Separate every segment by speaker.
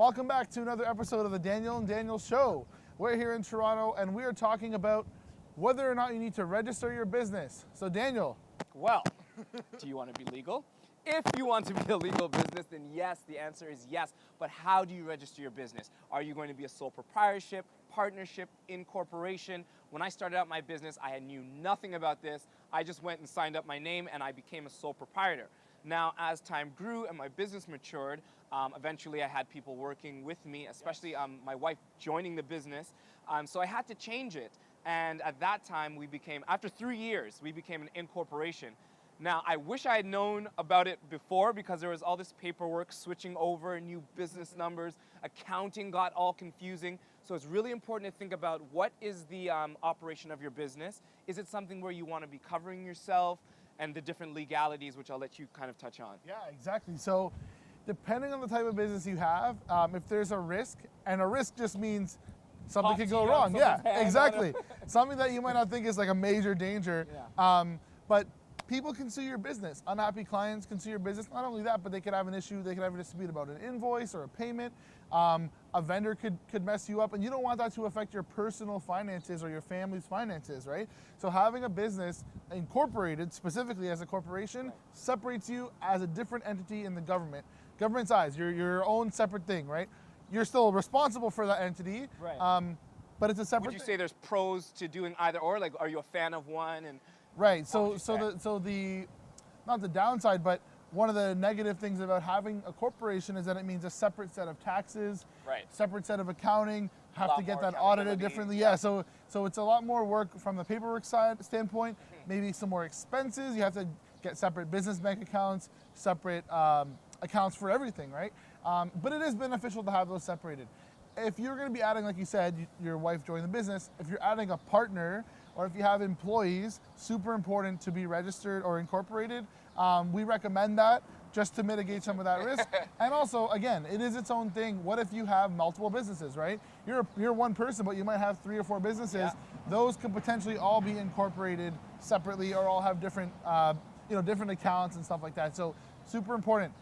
Speaker 1: Welcome back to another episode of the Daniel and Daniel Show. We're here in Toronto and we are talking about whether or not you need to register your business. So Daniel.
Speaker 2: Well, do you want to be legal? If you want to be a legal business, then yes, the answer is yes. But how do you register your business? Are you going to be a sole proprietorship, partnership, incorporation? When I started out my business, I knew nothing about this. I just went and signed up my name and I became a sole proprietor. Now, as time grew and my business matured, eventually I had people working with me, especially my wife joining the business. So I had to change it. And at that time, after 3 years, we became an incorporation. Now, I wish I had known about it before because there was all this paperwork switching over, new business numbers, accounting got all confusing. So it's really important to think about what is the operation of your business. Is it something where you want to be covering yourself? And the different legalities, which I'll let you kind of touch on.
Speaker 1: Yeah, exactly. So depending on the type of business you have, if there's a risk, and a risk just means something could go wrong. Yeah, exactly. Something that you might not think is like a major danger. Yeah. But people can sue your business. Unhappy clients can sue your business. Not only that, but they could have an issue. They could have a dispute about an invoice or a payment. A vendor could mess you up, and you don't want that to affect your personal finances or your family's finances, right? So having a business incorporated, specifically as a corporation, separates you as a different entity in the government. Government's eyes, you're your own separate thing, right? You're still responsible for that entity,
Speaker 2: right.
Speaker 1: But it's a separate
Speaker 2: Would you say there's pros to doing either or? Like, are you a fan of one? And
Speaker 1: right, so the not the downside, but one of the negative things about having a corporation is that it means a separate set of taxes,
Speaker 2: right.
Speaker 1: Separate set of accounting, have to get that audited differently. Yeah, so it's a lot more work from the paperwork standpoint, maybe some more expenses. You have to get separate business bank accounts, separate accounts for everything, right? But it is beneficial to have those separated. If you're going to be adding, like you said, your wife joined the business, if you're adding a partner or if you have employees, super important to be registered or incorporated. We recommend that just to mitigate some of that risk. And also, again, it is its own thing. What if you have multiple businesses, right? You're one person, but you might have 3 or 4 businesses. Yeah. Those could potentially all be incorporated separately or all have different, different accounts and stuff like that. So super important.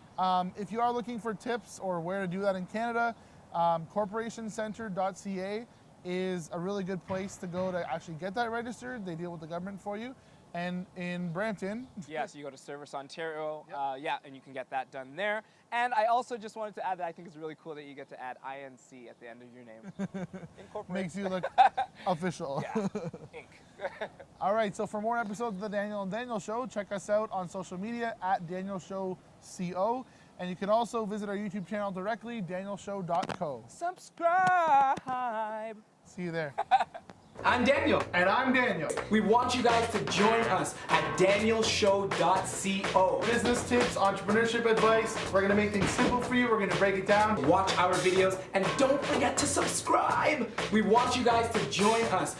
Speaker 1: If you are looking for tips or where to do that in Canada, corporationcenter.ca is a really good place to go to actually get that registered. They deal with the government for you. And in Brampton.
Speaker 2: Yeah, so you go to Service Ontario,
Speaker 1: yep.
Speaker 2: And you can get that done there. And I also just wanted to add that I think it's really cool that you get to add INC at the end of your name.
Speaker 1: Makes you look official.
Speaker 2: Yeah, Inc.
Speaker 1: All right, so for more episodes of the Daniel and Daniel Show, check us out on social media at Daniel Show CO. And you can also visit our YouTube channel directly, danielshow.co.
Speaker 2: Subscribe.
Speaker 1: See you there.
Speaker 3: I'm Daniel.
Speaker 1: And I'm Daniel.
Speaker 3: We want you guys to join us at danielshow.co.
Speaker 1: Business tips, entrepreneurship advice. We're going to make things simple for you. We're going to break it down.
Speaker 3: Watch our videos and don't forget to subscribe. We want you guys to join us.